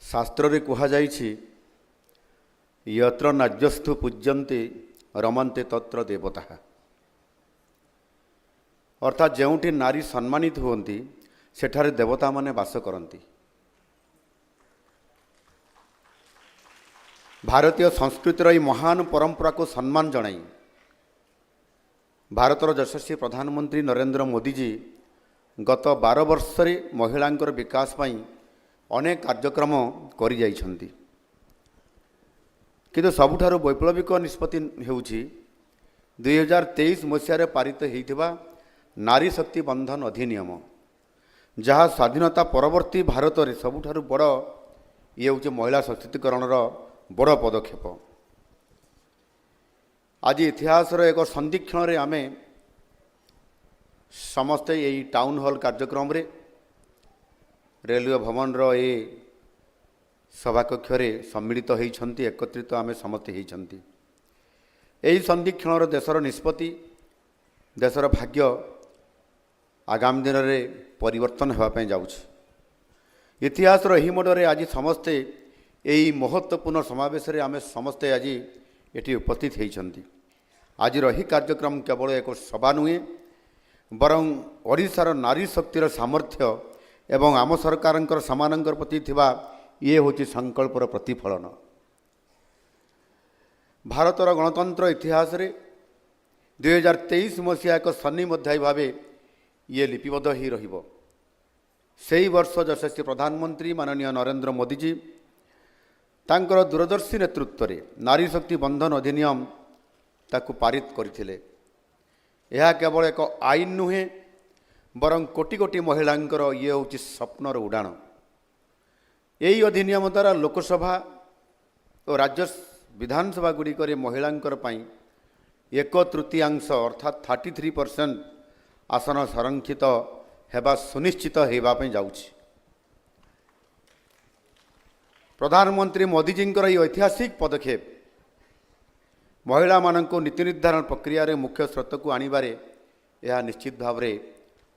शास्त्र रे कहा जाइछि यत्र नाज्यस्थु पूज्यन्ते रमन्ते तत्र देवता। अर्थात जोंठी नारी सम्मानित होती सेठारे देवता माने वास करती। भारतीय संस्कृतिर यह महान परंपरा को सम्मान जणाई भारतर यशस्वी प्रधानमंत्री नरेंद्र मोदी जी गत 12 वर्ष महिलांकर विकास पई अनेक कार्यक्रम करि जाइछन्ति। किंतु सबुठारु वैप्लविक निष्पत्ति हेउछि 2023 मसीह पारित होइथिबा नारी शक्ति बंधन अधिनियम, जहाँ स्वाधीनता परवर्ती भारत में सबुठारु बड़ ये हूँ महिला सशक्तिकरण बड़ पदक्षेप। आज इतिहास एक संदीक्षण आम समस्ते यही टाउन हॉल कार्यक्रम रे रेलवे भवन ये सभाकक्ष सम्मिलित होती एकत्रित आम समस्ते होती। यही संदीक्षण देशर निष्पत्ति देशर भाग्य आगामी दिन में परिवर्तन होगापी जाऊँच। इतिहास यही मोड़े आज समस्ते यही महत्वपूर्ण समावेश आम समस्ते आज ये उपस्थित होती। आज यही कार्यक्रम केवल एक सभा नुहे बरं ओडिशार नारी शक्तिर सामर्थ्य एवं आम सरकार सामानंकर प्रति थिबा ये हूँ संकल्पर प्रतिफलन। भारतर गणतंत्र इतिहास रे 2023 मसीहा एक सन्निम अध्याय भाव ये लिपिबद्ध ही रहिबो। सेही वर्ष यशस्वी प्रधानमंत्री माननीय नरेंद्र मोदी जी तांकर दूरदर्शी नेतृत्व रे नारी शक्ति बंधन अधिनियम ताकु पारित करथिले। यह केवल एक आईन नुहे बरं कोटी कोटी महिलांकर ये हूँ स्वप्नर उड़ाण। यही अधिनियम द्वारा लोकसभा और राज्य विधानसभा गुड़िक महिलांकर पई 1/3 अर्थात 33% आसन संरक्षित हेबा सुनिश्चित होगापी जाउछि। प्रधानमंत्री मोदी जी यह ऐतिहासिक पदक्षेप महिला मानक नीति निर्धारण प्रक्रिया रे मुख्य स्रोत को आनिबारे यह निश्चित भाव में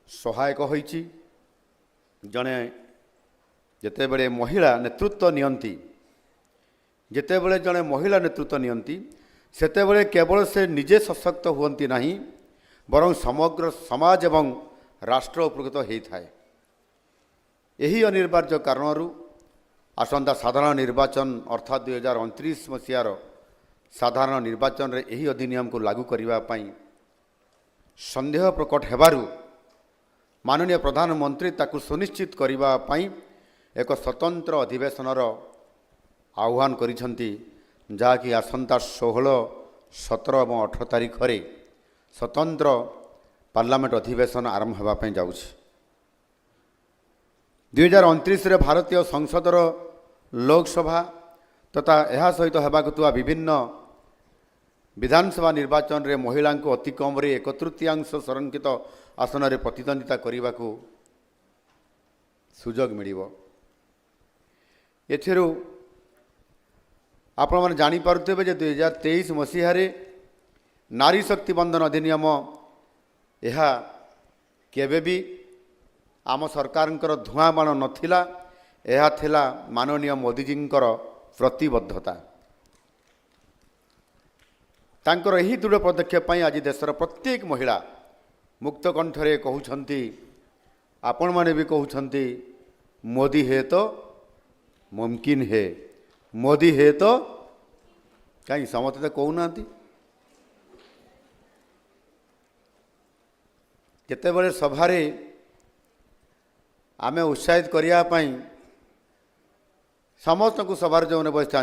सहायक होइछि। जने जेतेबेले महिला नेतृत्व नियंती जेतेबेले जने महिला नेतृत्व नियंती सेतेबेले केवल से निजे सशक्त हुअंती नहीं बरं समग्र समाज एवं राष्ट्र उपकृत होता है। यही अनिवार्य कारणरू आसंता साधारण निर्वाचन अर्थात 2029 मसीहार साधारण निर्वाचन रे यही अधिनियम को लागू करने संदेह प्रकट हेबारु माननीय प्रधानमंत्री ताकु सुनिश्चित करने एक स्वतंत्र अधिवेशनर आह्वान करिसेंति, जहाँकि आसंता 16, 17 और 18 तारीख रे स्वतंत्र पार्लियामेंट अधिवेशन आरंभ होगापी जाउछि। 2029 रे भारतीय संसदर लोकसभा तथा यह सहित होगाकुवा विभिन्न विधानसभा निर्वाचन रे महिला को अति कम रे 1/3 संरक्षित आसन रे प्रतिद्वंदिता करने को सुजोग मिलिबो। एथिरु आपण माने जानि पारुथिबे जे 2023 मसीह रे नारी शक्ति बंधन अधिनियम यह केबे भी आम सरकारंकर धुआं बाण नथिला, यह थिला माननीय मोदी जींकर प्रतिबद्धता। तांकर यही दृढ़ पदक्षेप पई आज देशर प्रत्येक महिला मुक्त कंठरे कहउछंती, आपण माने भी कहउछंती मोदी है तो मुमकिन है, मोदी है तो कहीं समझते तो कहूना। केतेबेले सभारे आमे उत्साहित करने समस्त को सभार जो बसी था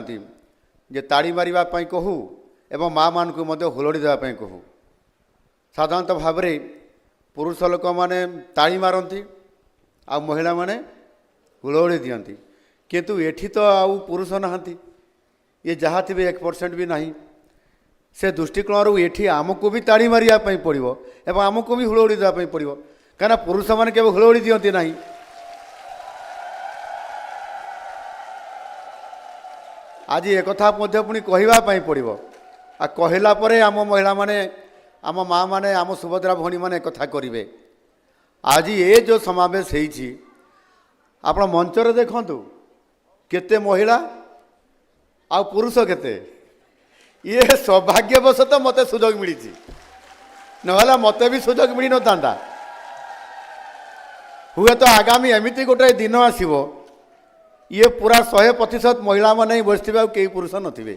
जे ताड़ी मारिबा पई कहू एवं माँ मान को मध्य हुलड़ी देवाई कहू। साधारणतः भाव में पुरुष लोक मैंने ताड़ी मारती आ महिला माने हुलड़ी दियंती, किंतु एठी तो आउ पुरुष नहांती, ये जहाँ थे 1% भी नहीं। से दृष्टिकोण एठी आमको भी ताड़ी मारिया पड़ो एवं आमको भी हुलड़ी देवाई पड़ो, कहीं पुरुष मैंने केवल हुलड़ी दियंती नहीं। आज एक पुणी कहवाई पड़ो आ कहला परे आम महिला माने आम माँ माने आम सुभद्रा भौणी माने कथा करेंगे। आज ये जो समावेश होती आप मंचर देखु केते महिला आ पुरुष केते ये सौभाग्यवशतः मते सुजोग मिली ना मते भी सुजोग मिल न था हुए तो आगामी एमती गोटे दिन आसो ये पूरा 100% महिला मैंने बसते कई पुरुष नथिबे।